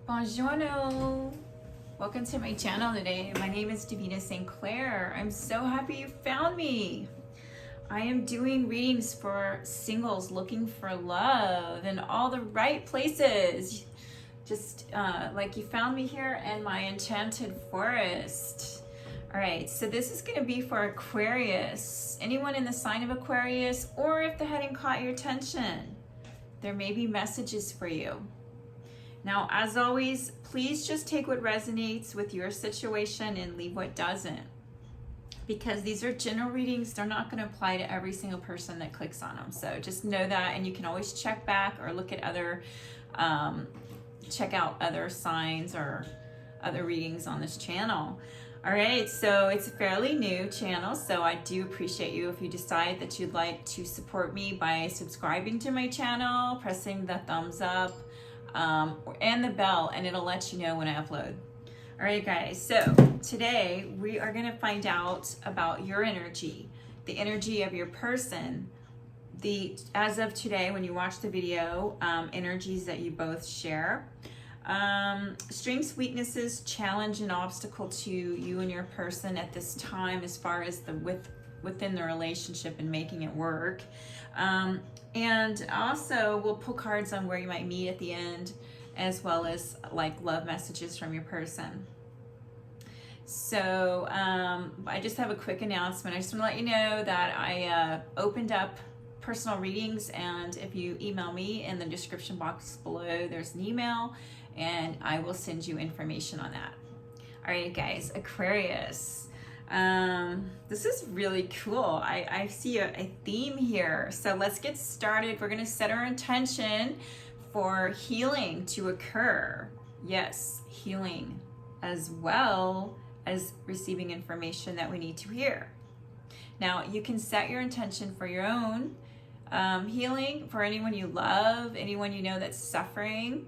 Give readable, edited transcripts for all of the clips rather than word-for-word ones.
Buongiorno! Welcome to my channel today. My name is Devina St. Clair. I'm so happy you found me. I am doing readings for singles looking for love in all the right places. Just like you found me here in my enchanted forest. All right, so this is going to be for Aquarius. Anyone in the sign of Aquarius, or if the heading caught your attention, there may be messages for you. Now, as always, please just take what resonates with your situation and leave what doesn't. Because these are general readings, they're not going to apply to every single person that clicks on them. So just know that, and you can always check back or look at other, check out other signs or other readings on this channel. All right, so it's a fairly new channel, so I do appreciate you if you decide that you'd like to support me by subscribing to my channel, pressing the thumbs up, and the bell, and it'll let you know when I upload. All right, guys, so today we are going to find out about your energy, the energy of your person, as of today when you watch the video, energies that you both share, strengths, weaknesses, challenge, and obstacle to you and your person at this time as far as within the relationship and making it work. And also we'll pull cards on where you might meet at the end, as well as like love messages from your person. So I just have a quick announcement. I just want to let you know that I opened up personal readings, and if you email me in the description box below, there's an email and I will send you information on that. All right, guys, Aquarius. This is really cool. I see a theme here. So let's get started. We're going to set our intention for healing to occur. Yes, healing, as well as receiving information that we need to hear. Now, you can set your intention for your own healing, for anyone you love, anyone you know that's suffering.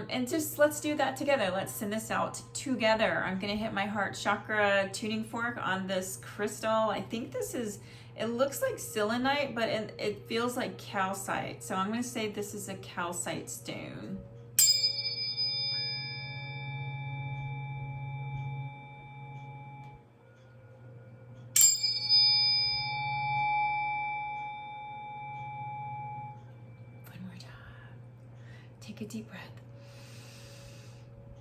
And just let's do that together. Let's send this out together. I'm going to hit my heart chakra tuning fork on this crystal. I think it looks like selenite, but it feels like calcite. So I'm going to say this is a calcite stone. One more time. Take a deep breath.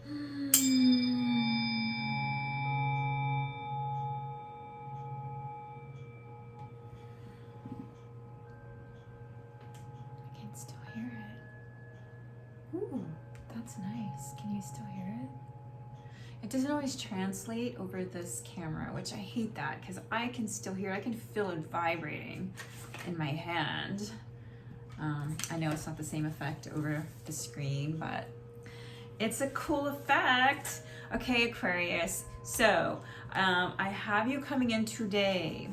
I can still hear it. Ooh, that's nice. Can you still hear it? It doesn't always translate over this camera, which I hate that because I can still hear it. I can feel it vibrating in my hand. I know it's not the same effect over the screen, but it's a cool effect. Okay, Aquarius. So I have you coming in today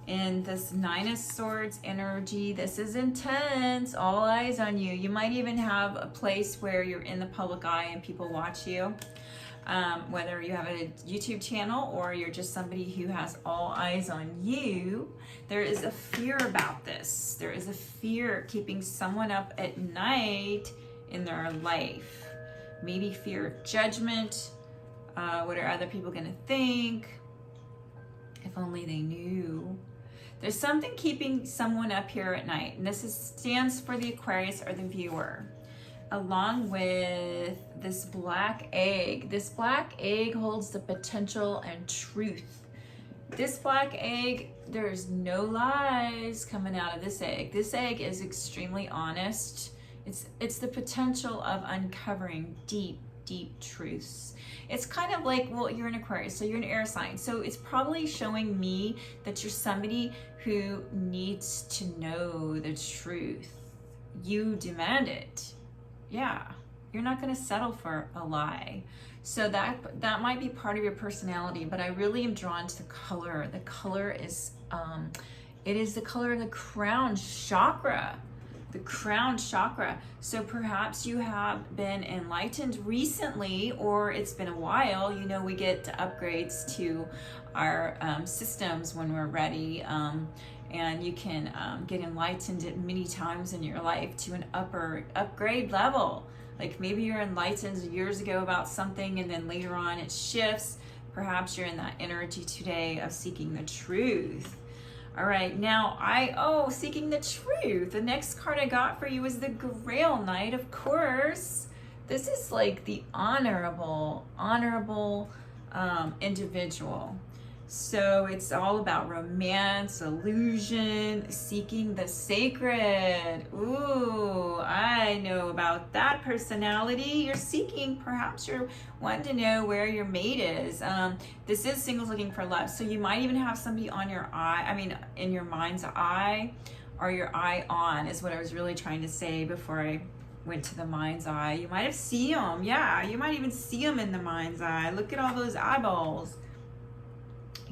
in this Nine of Swords energy. This is intense. All eyes on you. You might even have a place where you're in the public eye and people watch you. Whether you have a YouTube channel or you're just somebody who has all eyes on you, there is a fear about this. There is a fear keeping someone up at night in their life. Maybe fear of judgment. What are other people going to think? If only they knew. There's something keeping someone up here at night, and this stands for the Aquarius or the viewer. Along with this black egg. This black egg holds the potential and truth. This black egg, there's no lies coming out of this egg. This egg is extremely honest. It's the potential of uncovering deep, deep truths. It's kind of like, well, you're an Aquarius, so you're an air sign. So it's probably showing me that you're somebody who needs to know the truth. You demand it. Yeah, you're not going to settle for a lie. So that might be part of your personality, but I really am drawn to the color. The color is, it is the color of the crown chakra. The crown chakra. So perhaps you have been enlightened recently, or it's been a while. You know, we get upgrades to our systems when we're ready. And you can get enlightened at many times in your life to an upgrade level. Like maybe you're enlightened years ago about something and then later on it shifts. Perhaps you're in that energy today of seeking the truth. All right, now seeking the truth. The next card I got for you is the Grail Knight, of course. This is like the honorable individual. So it's all about romance, illusion, seeking the sacred. Ooh, I know about that personality. You're seeking, perhaps you're wanting to know where your mate is. This is singles looking for love. So you might even have somebody on your in your mind's eye, or your eye on is what I was really trying to say before I went to the mind's eye. You might have seen them. Yeah, you might even see them in the mind's eye. Look at all those eyeballs.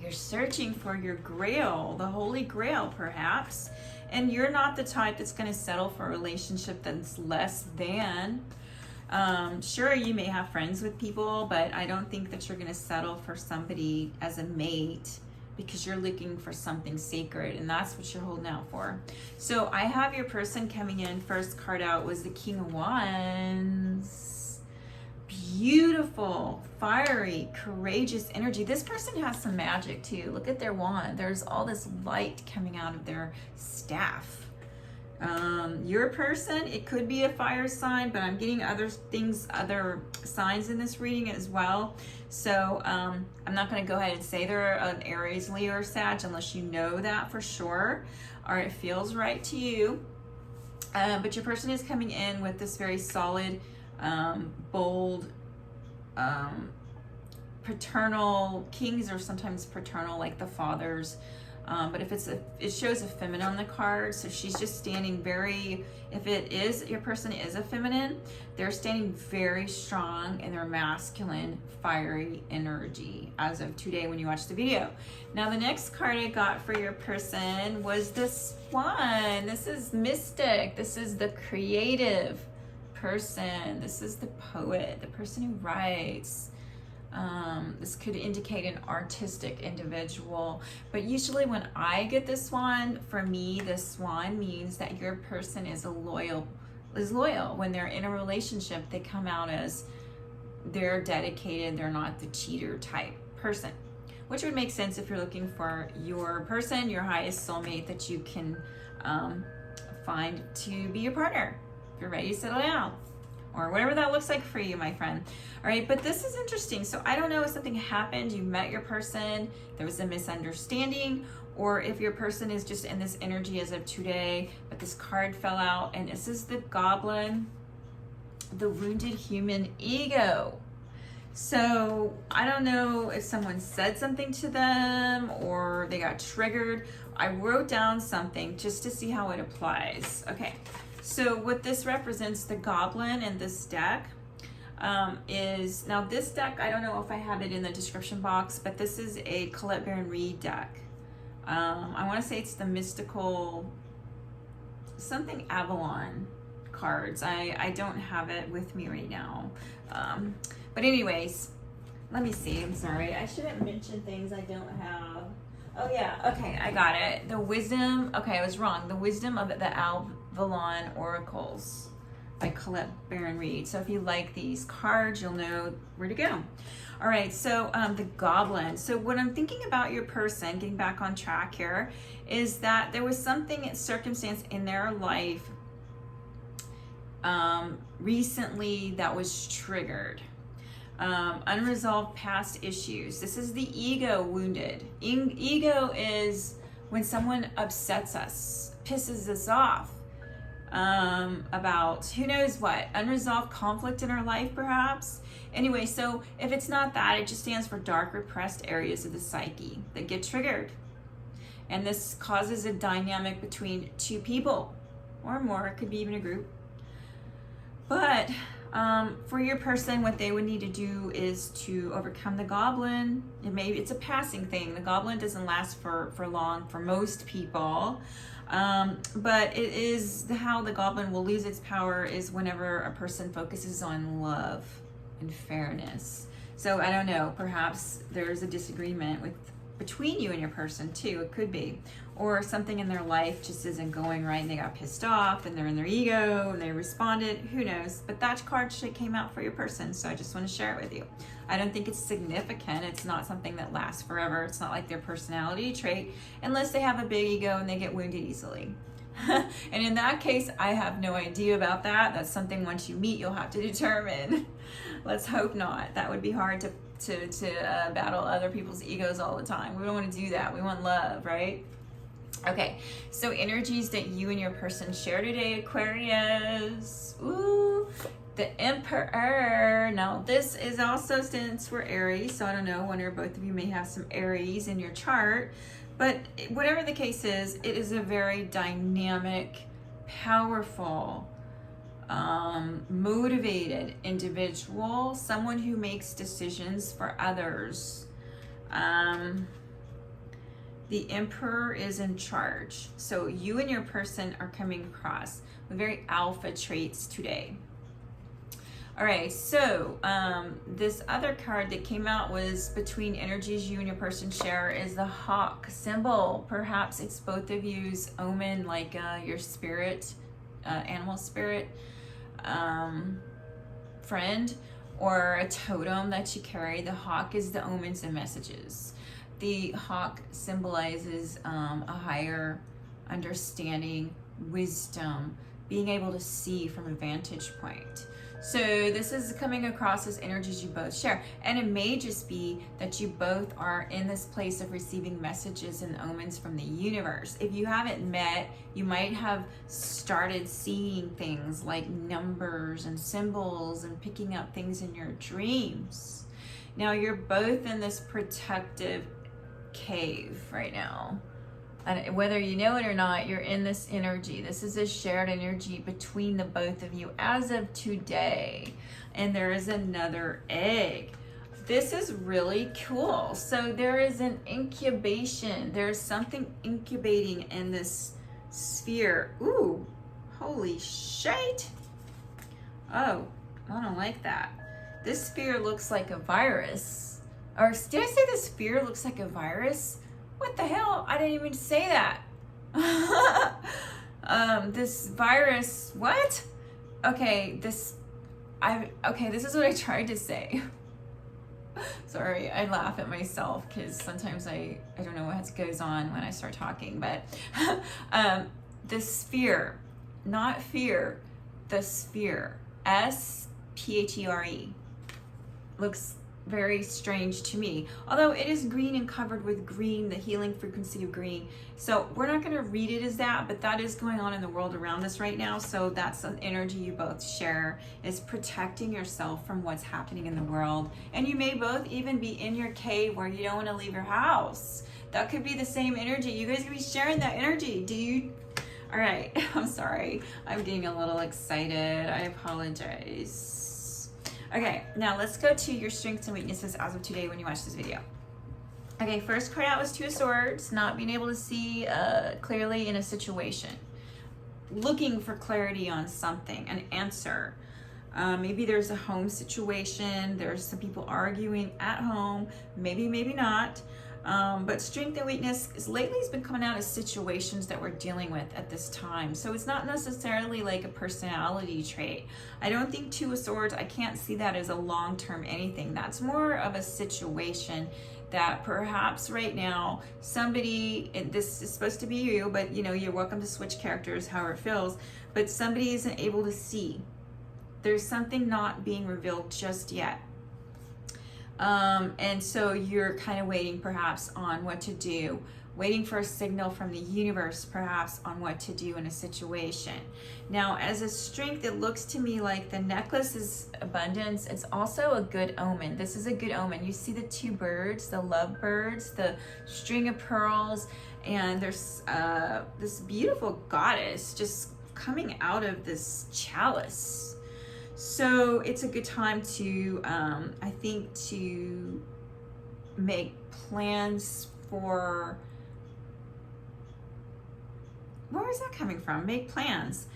You're searching for your grail, the holy grail perhaps, and you're not the type that's going to settle for a relationship that's less than. Sure, you may have friends with people, but I don't think that you're going to settle for somebody as a mate, because you're looking for something sacred, and that's what you're holding out for. So I have your person coming in. First card out was the King of Wands. Beautiful, fiery, courageous energy. This person has some magic too. Look at their wand. There's all this light coming out of their staff. Your person, it could be a fire sign, but I'm getting other signs in this reading as well. So I'm not going to go ahead and say they're an Aries, Leo, or Sag unless you know that for sure, or it feels right to you. But your person is coming in with this very solid, bold, paternal. Kings are sometimes paternal, like the fathers. But if it shows a feminine on the card, so she's just standing very, if it is, your person is a feminine, they're standing very strong in their masculine, fiery energy as of today when you watch the video. Now the next card I got for your person was this one. This is mystic. This is the creative person. This is the poet, the person who writes. This could indicate an artistic individual, but usually when I get this one, for me, this one means that your person is loyal. When they're in a relationship, they come out as they're dedicated. They're not the cheater type person, which would make sense if you're looking for your person, your highest soulmate that you can find to be your partner if you're ready to settle down, or whatever that looks like for you, my friend. All right, but this is interesting. So I don't know if something happened, you met your person, there was a misunderstanding, or if your person is just in this energy as of today, but this card fell out, and this is the Goblin, the wounded human ego. So I don't know if someone said something to them or they got triggered. I wrote down something just to see how it applies. Okay. So what this represents, the Goblin in this deck, is, now this deck, I don't know if I have it in the description box, but this is a Collette and Reid deck. I want to say it's the mystical, something Avalon cards. I don't have it with me right now. But anyways, let me see. I'm sorry. I shouldn't mention things I don't have. Oh yeah, okay, I got it. The Wisdom, okay, I was wrong. The Wisdom of the Avalon Oracles by Collette and Reid. So if you like these cards, you'll know where to go. All right, so the Goblin. So what I'm thinking about your person, getting back on track here, is that there was something, circumstance in their life recently that was triggered. Unresolved past issues. This is the ego wounded. Ego is when someone upsets us, pisses us off, about who knows what, unresolved conflict in our life perhaps. Anyway, so if it's not that, it just stands for dark repressed areas of the psyche that get triggered. And this causes a dynamic between two people or more. It could be even a group. But for your person, what they would need to do is to overcome the Goblin. It's a passing thing. The Goblin doesn't last for long for most people. But it is how the Goblin will lose its power is whenever a person focuses on love and fairness. So I don't know, perhaps there's a disagreement between you and your person too, it could be. Or something in their life just isn't going right and they got pissed off and they're in their ego and they responded, who knows. But that card came out for your person, so I just want to share it with you. I don't think it's significant. It's not something that lasts forever. It's not like their personality trait, unless they have a big ego and they get wounded easily. And in that case, I have no idea about that. That's something once you meet, you'll have to determine. Let's hope not. That would be hard to battle other people's egos all the time. We don't want to do that. We want love, right? Okay, so energies that you and your person share today, Aquarius. Ooh, the Emperor. Now, this is also, since we're Aries, so I don't know, one or both of you may have some Aries in your chart. But whatever the case is, it is a very dynamic, powerful, motivated individual, someone who makes decisions for others. The Emperor is in charge. So you and your person are coming across with very alpha traits today. All right, so this other card that came out was between energies you and your person share is the hawk symbol. Perhaps it's both of you's omen, like your spirit, animal spirit friend, or a totem that you carry. The hawk is the omens and messages. The hawk symbolizes a higher understanding, wisdom, being able to see from a vantage point. So this is coming across as energies you both share. And it may just be that you both are in this place of receiving messages and omens from the universe. If you haven't met, you might have started seeing things like numbers and symbols and picking up things in your dreams. Now you're both in this protective cave right now. And whether you know it or not, you're in this energy. This is a shared energy between the both of you as of today. And there is another egg. This is really cool. So there is an incubation. There's something incubating in this sphere. Ooh, holy shit. Oh, I don't like that. This sphere looks like a virus. Or did I say the sphere looks like a virus? What the hell? I didn't even say that. This virus, what? Okay, this is what I tried to say. Sorry, I laugh at myself because sometimes I don't know what goes on when I start talking, but the sphere, not fear, the sphere, S-P-H-E-R-E, looks very strange to me, although it is green and covered with green, the healing frequency of green. So we're not going to read it as that, but that is going on in the world around us right now. So that's an energy you both share, is protecting yourself from what's happening in the world. And you may both even be in your cave where you don't want to leave your house. That could be the same energy. You guys could be sharing that energy. Do you? All right, I'm sorry, I'm getting a little excited, I apologize. Okay, now let's go to your strengths and weaknesses as of today when you watch this video. Okay, first card out was Two of Swords, not being able to see clearly in a situation. Looking for clarity on something, an answer. Maybe there's a home situation, there's some people arguing at home, maybe not. But strength and weakness is lately has been coming out as situations that we're dealing with at this time. So it's not necessarily like a personality trait. I don't think Two of Swords, I can't see that as a long-term anything. That's more of a situation that perhaps right now somebody, and this is supposed to be you, but you know, you're welcome to switch characters however it feels, but somebody isn't able to see. There's something not being revealed just yet. And so you're kind of waiting perhaps on what to do, waiting for a signal from the universe perhaps on what to do in a situation. Now, as a strength, it looks to me like the necklace is abundance. It's also a good omen. This is a good omen. You see the two birds, the love birds, the string of pearls, and there's this beautiful goddess just coming out of this chalice. So it's a good time to, I think, to make plans for, where is that coming from? Make plans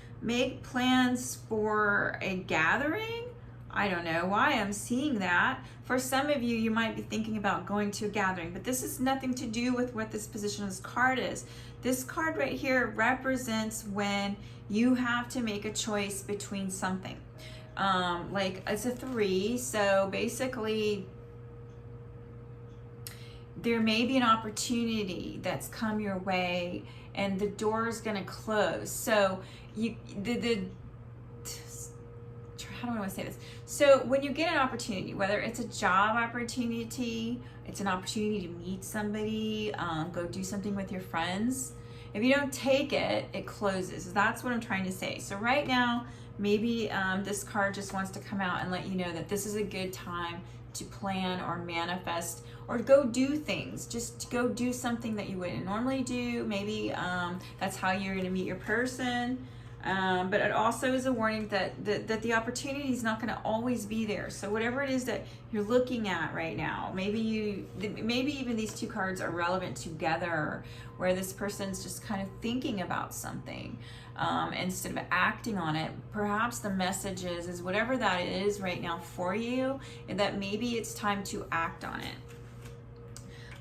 for a gathering. I don't know why I'm seeing that. For some of you, you might be thinking about going to a gathering, but this has nothing to do with what this position of this card is. This card right here represents when you have to make a choice between something. Like it's a 3, so basically there may be an opportunity that's come your way and the door is going to close. So how do I want to say this? So when you get an opportunity, whether it's a job opportunity, it's an opportunity to meet somebody, go do something with your friends. If you don't take it, it closes. That's what I'm trying to say. So right now, maybe this card just wants to come out and let you know that this is a good time to plan or manifest or go do things. Just go do something that you wouldn't normally do. Maybe that's how you're going to meet your person. But it also is a warning that the opportunity is not going to always be there. So whatever it is that you're looking at right now, maybe even these two cards are relevant together, where this person's just kind of thinking about something instead of acting on it. Perhaps the message is whatever that is right now for you, that maybe it's time to act on it.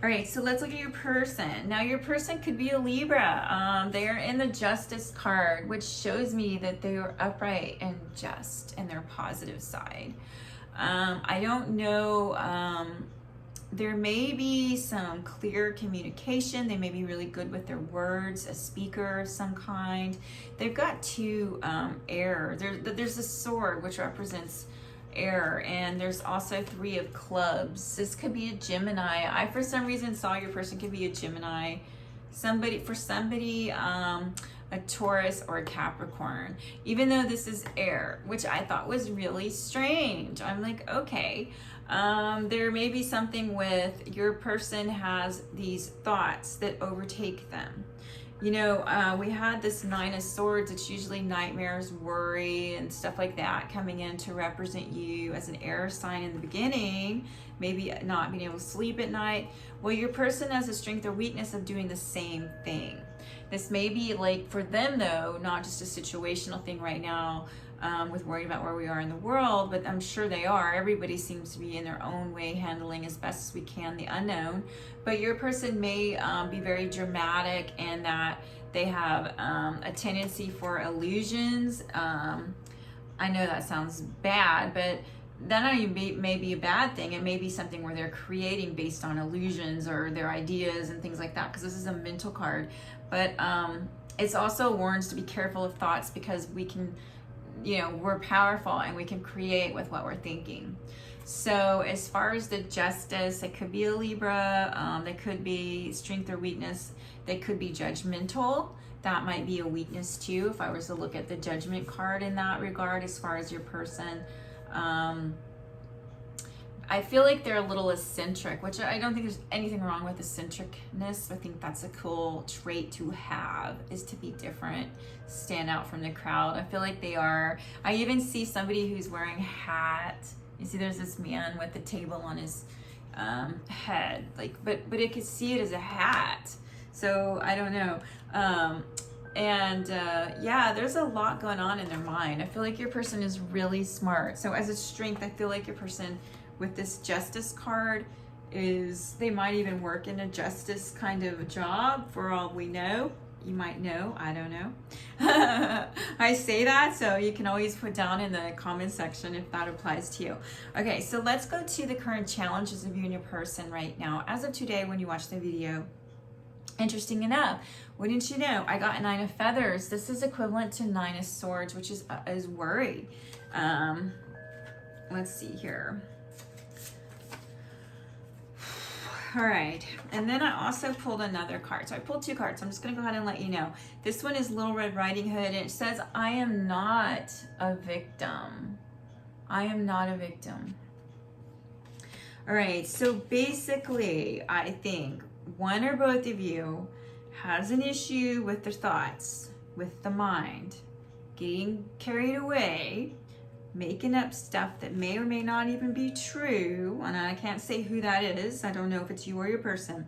All right, so let's look at your person. Now your person could be a Libra. They are in the Justice card, which shows me that they are upright and just in their positive side. I don't know, there may be some clear communication. They may be really good with their words, a speaker of some kind. They've got 2 air. There's a sword, which represents air, and there's also 3 of clubs. This could be a Gemini. I for some reason saw your person could be a Gemini. Somebody a Taurus or a Capricorn, even though this is air, which I thought was really strange. I'm like, okay, there may be something with your person has these thoughts that overtake them. You know, we had this 9 of Swords. It's usually nightmares, worry, and stuff like that coming in to represent you as an air sign in the beginning, maybe not being able to sleep at night. Well, your person has a strength or weakness of doing the same thing. This may be like for them though, not just a situational thing right now with worrying about where we are in the world, but I'm sure they are. Everybody seems to be in their own way handling as best as we can the unknown. But your person may be very dramatic and that they have a tendency for illusions. I know that sounds bad, but that not even may be a bad thing. It may be something where they're creating based on illusions or their ideas and things like that, because this is a mental card. But it's also warns to be careful of thoughts, because we can, you know, we're powerful and we can create with what we're thinking. So as far as the Justice, it could be a Libra, they could be strength or weakness, they could be judgmental. That might be a weakness too, if I was to look at the Judgment card in that regard, as far as your person. I feel like they're a little eccentric, which I don't think there's anything wrong with eccentricness. I think that's a cool trait to have, is to be different, stand out from the crowd. I feel like they are. I even see somebody who's wearing a hat. You see there's this man with the table on his head, like, but I could see it as a hat. So I don't know. Yeah, there's a lot going on in their mind. I feel like your person is really smart. So as a strength, I feel like your person with this Justice card they might even work in a justice kind of a job, for all we know. You might know, I don't know. I say that, so you can always put down in the comment section if that applies to you. Okay, so let's go to the current challenges of you and your person right now. As of today, when you watch the video, interesting enough, wouldn't you know, I got a 9 of Feathers. This is equivalent to 9 of Swords, which is worry. Let's see here. All right, and then I also pulled another card. So I pulled 2 cards. I'm just gonna go ahead and let you know. This one is Little Red Riding Hood, and it says, I am not a victim. I am not a victim. All right, so basically, I think one or both of you has an issue with their thoughts, with the mind, getting carried away, making up stuff that may or may not even be true. And I can't say who that is. I don't know if it's you or your person.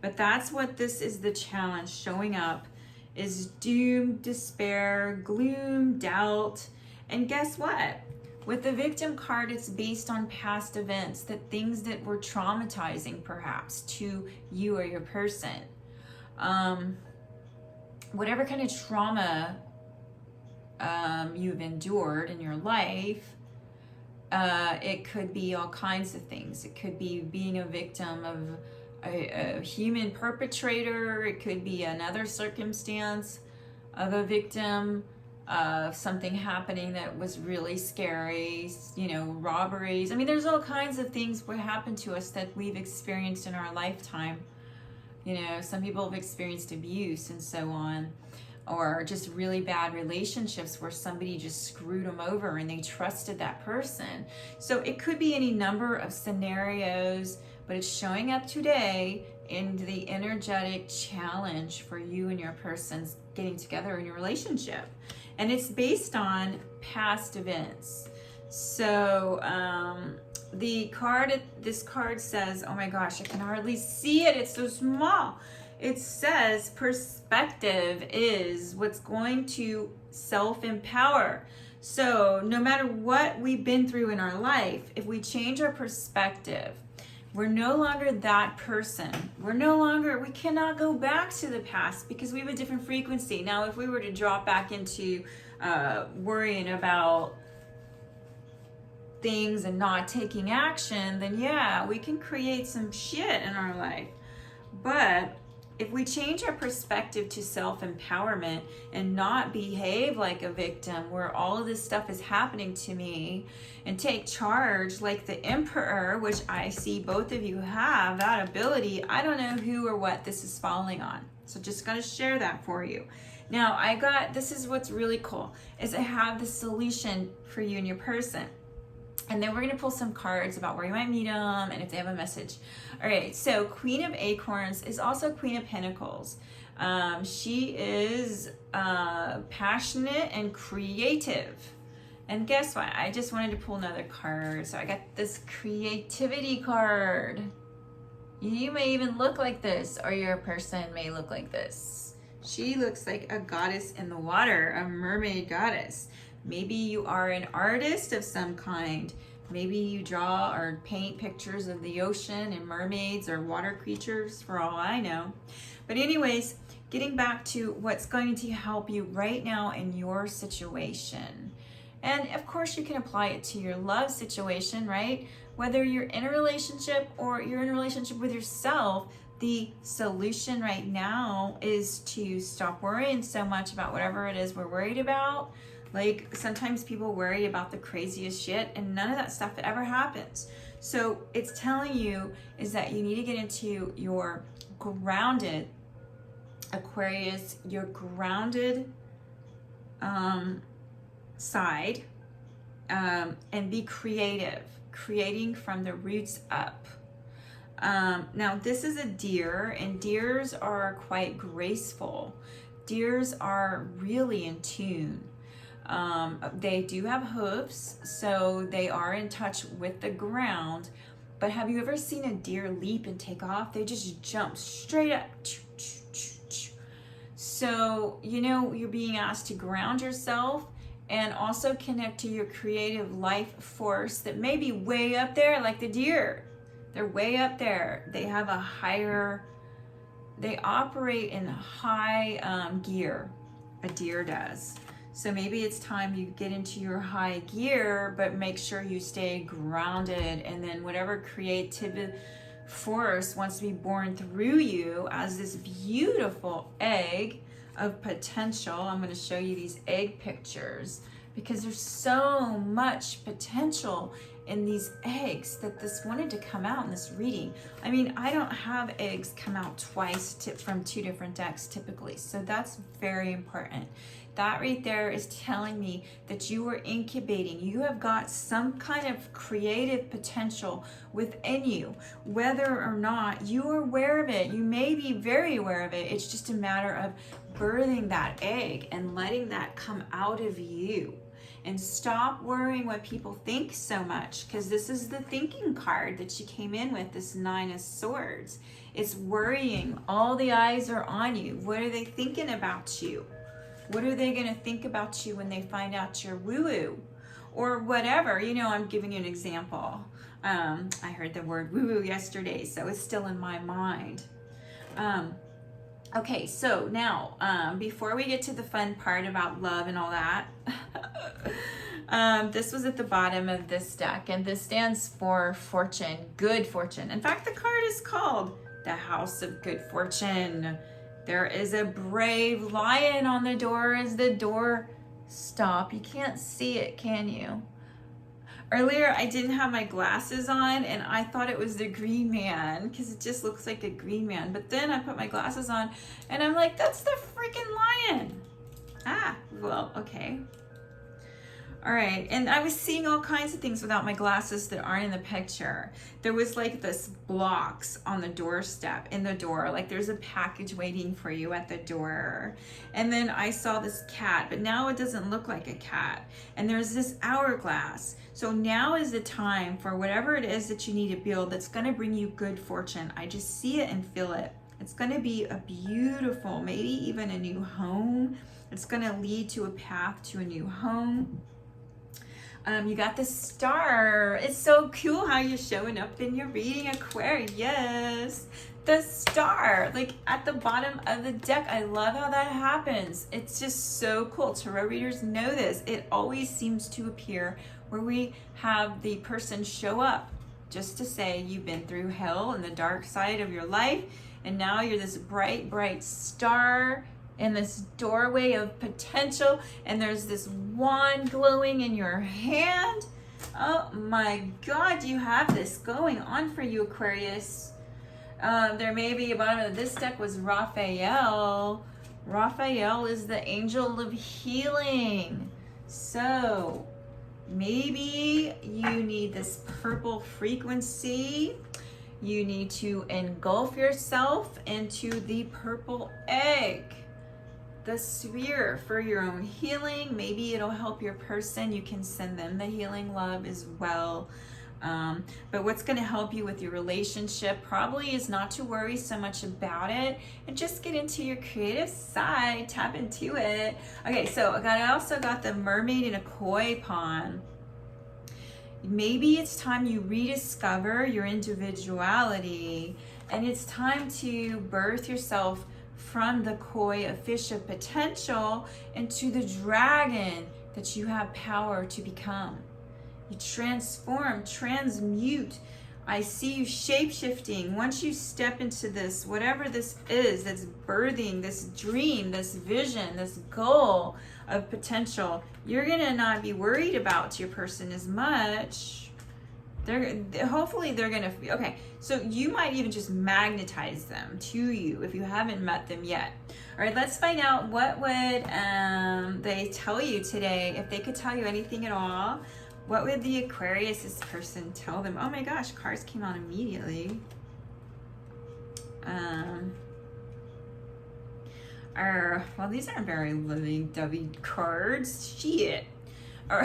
But that's what this is, the challenge showing up, is doom, despair, gloom, doubt. And guess what? With the victim card, it's based on past events, that things that were traumatizing perhaps to you or your person. Whatever kind of trauma you've endured in your life, it could be all kinds of things. It could be being a victim of a human perpetrator. It could be another circumstance of a victim of something happening that was really scary, you know, robberies. I mean, there's all kinds of things that happen to us that we've experienced in our lifetime. You know, some people have experienced abuse and so on, or just really bad relationships where somebody just screwed them over and they trusted that person. So it could be any number of scenarios, but it's showing up today in the energetic challenge for you and your person's getting together in your relationship. And it's based on past events. So this card says, oh my gosh, I can hardly see it. It's so small. It says perspective is what's going to self-empower. So no matter what we've been through in our life, if we change our perspective, we're no longer that person. We cannot go back to the past because we have a different frequency. Now, if we were to drop back into worrying about things and not taking action, then yeah, we can create some shit in our life. But if we change our perspective to self-empowerment and not behave like a victim where all of this stuff is happening to me, and take charge like the Emperor, which I see both of you have that ability. I don't know who or what this is falling on. So just going to share that for you. Now this is what's really cool, is I have the solution for you and your person. And then we're going to pull some cards about where you might meet them and if they have a message. All right, so Queen of Acorns is also Queen of Pentacles. She is passionate and creative. And guess what? I just wanted to pull another card. So I got this creativity card. You may even look like this, or your person may look like this. She looks like a goddess in the water, a mermaid goddess. Maybe you are an artist of some kind. Maybe you draw or paint pictures of the ocean and mermaids or water creatures, for all I know. But anyways, getting back to what's going to help you right now in your situation. And of course you can apply it to your love situation, right? Whether you're in a relationship or you're in a relationship with yourself, the solution right now is to stop worrying so much about whatever it is we're worried about. Like sometimes people worry about the craziest shit and none of that stuff ever happens. So it's telling you is that you need to get into your grounded Aquarius, your grounded side, and be creative, creating from the roots up. Now this is a deer, and deers are quite graceful. Deers are really in tune. They do have hooves, so they are in touch with the ground. But have you ever seen a deer leap and take off? They just jump straight up. So, you know, you're being asked to ground yourself and also connect to your creative life force that may be way up there, like the deer. They're way up there. They have a higher, they operate in high gear, a deer does. So maybe it's time you get into your high gear, but make sure you stay grounded, and then whatever creative force wants to be born through you as this beautiful egg of potential. I'm going to show you these egg pictures because there's so much potential in these eggs that this wanted to come out in this reading. I mean, I don't have eggs come out twice from two different decks typically, so that's very important. That right there is telling me that you are incubating. You have got some kind of creative potential within you. Whether or not you are aware of it, you may be very aware of it. It's just a matter of birthing that egg and letting that come out of you. And stop worrying what people think so much, because this is the thinking card that you came in with, this Nine of Swords. It's worrying. All the eyes are on you. What are they thinking about you? What are they going to think about you when they find out you're woo-woo? or whatever. You know, I'm giving you an example. I heard the word woo-woo yesterday, so it's still in my mind. Okay, so now, before we get to the fun part about love and all that, this was at the bottom of this deck, and this stands for fortune, good fortune. In fact, the card is called the House of Good Fortune. There is a brave lion on the door as the door stop. You can't see it, can you? Earlier, I didn't have my glasses on, and I thought it was the green man because it just looks like a green man. But then I put my glasses on, and I'm like, that's the freaking lion. Ah, well, okay. All right, and I was seeing all kinds of things without my glasses that aren't in the picture. There was like this blocks on the doorstep, in the door, like there's a package waiting for you at the door. And then I saw this cat, but now it doesn't look like a cat. And there's this hourglass. So now is the time for whatever it is that you need to build that's gonna bring you good fortune. I just see it and feel it. It's gonna be a beautiful, maybe even a new home. It's gonna lead to a path to a new home. You got the star. It's so cool how you're showing up in your reading, Aquarius. The star, like at the bottom of the deck. I love how that happens. It's just so cool. Tarot readers know this. It always seems to appear where we have the person show up just to say you've been through hell and the dark side of your life, and now you're this bright, bright star in this doorway of potential, and there's this wand glowing in your hand. Oh my God, you have this going on for you, Aquarius. There may be, a bottom of this deck was Raphael. Raphael is the angel of healing. So maybe you need this purple frequency. You need to engulf yourself into the purple egg, the sphere, for your own healing. Maybe it'll help your person. You can send them the healing love as well. But what's going to help you with your relationship probably is not to worry so much about it and just get into your creative side, tap into it. Okay, so I also got the mermaid in a koi pond. Maybe it's time you rediscover your individuality, and it's time to birth yourself from the koi, a fish of potential, into the dragon that you have power to become. You transform, transmute. I see you shape-shifting. Once you step into this, whatever this is that's birthing this dream, this vision, this goal of potential, you're gonna not be worried about your person as much. Hopefully they're gonna, okay, so you might even just magnetize them to you if you haven't met them yet. All right, let's find out what would they tell you today. If they could tell you anything at all, what would the Aquarius person tell them? Oh my gosh, cards came out immediately. Well, these aren't very lovey-dovey cards. Shit. All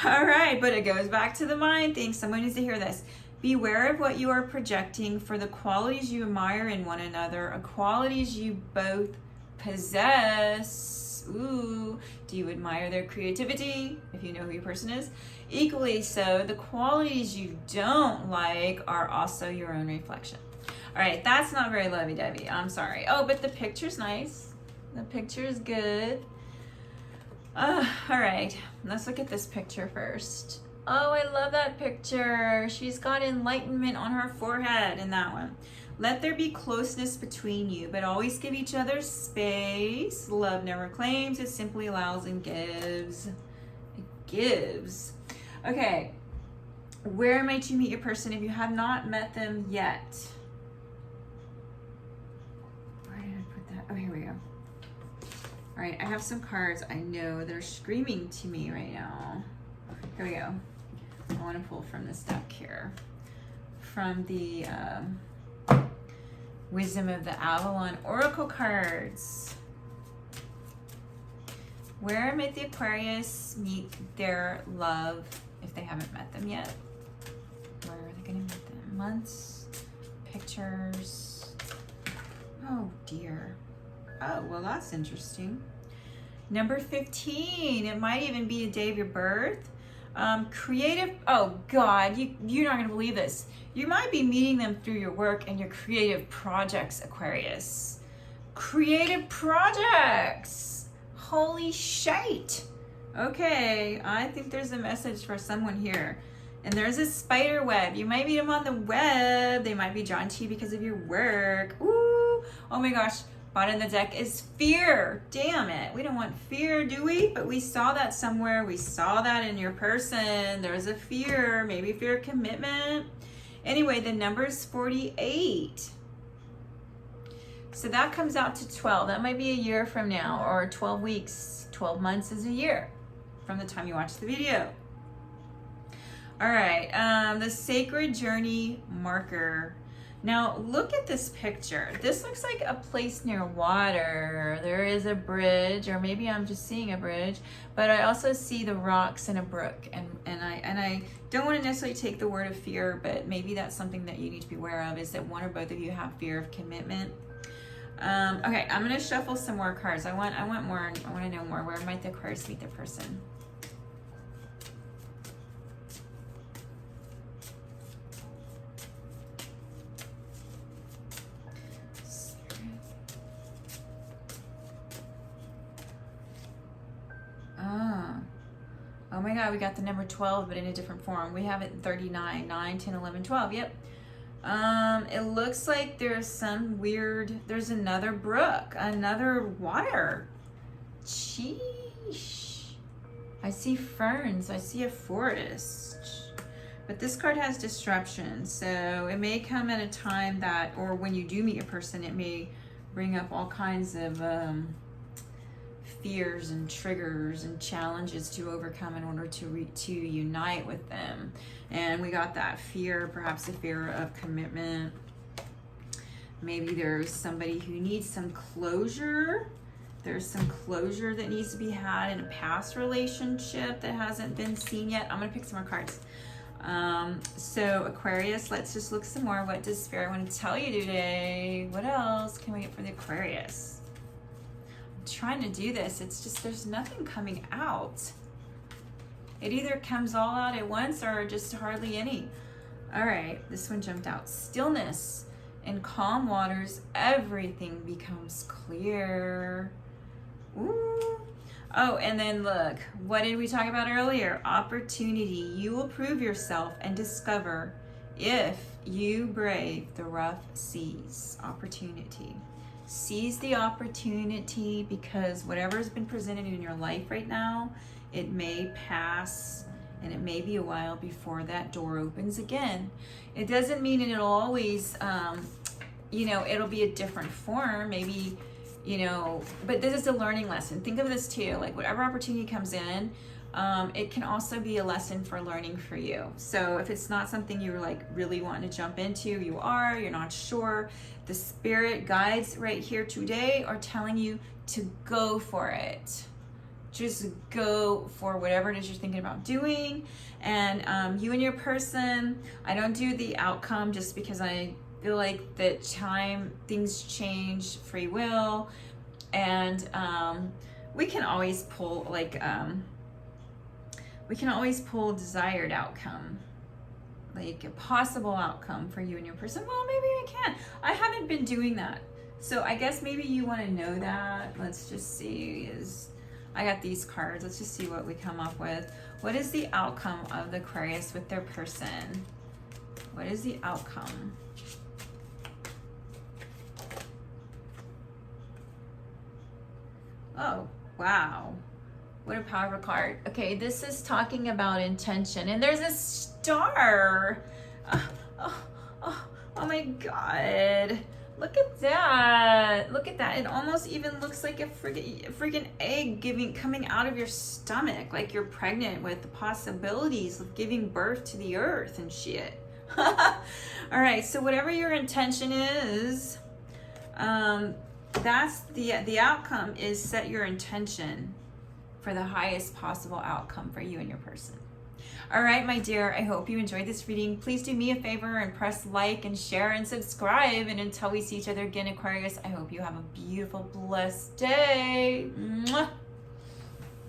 right, but it goes back to the mind thing. Someone needs to hear this. Beware of what you are projecting, for the qualities you admire in one another are qualities you both possess. Ooh, do you admire their creativity, if you know who your person is? Equally so, the qualities you don't like are also your own reflection. All right, that's not very lovey-dovey. I'm sorry. Oh, but the picture's nice. The picture is good. All right, let's look at this picture first. Oh, I love that picture. She's got enlightenment on her forehead in that one. Let there be closeness between you, but always give each other space. Love never claims, it simply allows and gives. It gives. Okay, where might you meet your person if you have not met them yet? Where did I put that? Oh, here we go. All right, I have some cards I know that are screaming to me right now. Here we go. I want to pull from this deck here. From the Wisdom of the Avalon Oracle cards. Where might the Aquarius meet their love if they haven't met them yet? Where are they going to meet them? Months? Pictures? Oh dear. Oh, well, that's interesting. Number 15, it might even be a day of your birth. Creative, oh God, you're not gonna believe this. You might be meeting them through your work and your creative projects, Aquarius. Creative projects, holy shit. Okay, I think there's a message for someone here. And there's a spider web. You might meet them on the web. They might be drawn to you because of your work. Ooh, oh my gosh. Bottom of the deck is fear. Damn it. We don't want fear, do we? But we saw that somewhere. We saw that in your person. There's a fear. Maybe fear of commitment. Anyway, the number is 48. So that comes out to 12. That might be a year from now, or 12 weeks. 12 months is a year from the time you watch the video. All right, the sacred journey marker. Now look at this picture. This looks like a place near water. There is a bridge, or maybe I'm just seeing a bridge, but I also see the rocks in a brook, and I don't want to necessarily take the word of fear, but maybe that's something that you need to be aware of, is that one or both of you have fear of commitment. Okay, I'm gonna shuffle some more cards. I want more. I want to know more. Where might the Aquarius meet the person? Oh my God, we got the number 12, but in a different form. We have it in 39, 9, 10, 11, 12. Yep. It looks like there's some weird, there's another brook, another water. Sheesh. I see ferns. I see a forest. But this card has disruption. So it may come at a time that, or when you do meet a person, it may bring up all kinds of fears and triggers and challenges to overcome in order to unite with them. And we got that fear, perhaps a fear of commitment. Maybe there's somebody who needs some closure. There's some closure that needs to be had in a past relationship that hasn't been seen yet. I'm gonna pick some more cards. So Aquarius, let's just look some more. What does Spirit want to tell you today? What else can we get for the Aquarius? Trying to do this, it's just there's nothing coming out. It either comes all out at once or just hardly any. All right, this one jumped out. Stillness. In calm waters, everything becomes clear. Ooh. Oh, and then look, what did we talk about earlier? Opportunity. You will prove yourself and discover if you brave the rough seas. Opportunity. Seize the opportunity, because whatever has been presented in your life right now, it may pass, and it may be a while before that door opens again. It doesn't mean it'll always, it'll be a different form, maybe, but this is a learning lesson. Think of this too, like whatever opportunity comes in, it can also be a lesson for learning for you. So if it's not something you're like really wanting to jump into, you're not sure, the spirit guides right here today are telling you to go for it. Just go for whatever it is you're thinking about doing. And you and your person, I don't do the outcome just because I feel like that things change, free will. And we can always pull desired outcome, like a possible outcome for you and your person. Well, maybe I can. I haven't been doing that. So I guess maybe you want to know that. Let's just see. I got these cards. Let's just see what we come up with. What is the outcome of the Aquarius with their person? What is the outcome? Oh, wow. What a powerful card. Okay, this is talking about intention. And there's a star. Oh my God. Look at that. Look at that. It almost even looks like a freaking egg coming out of your stomach. Like you're pregnant with the possibilities of giving birth to the earth and shit. All right, so whatever your intention is, that's the outcome is set your intention for the highest possible outcome for you and your person. All right, my dear, I hope you enjoyed this reading. Please do me a favor and press like and share and subscribe. And until we see each other again, Aquarius, I hope you have a beautiful, blessed day. Mwah.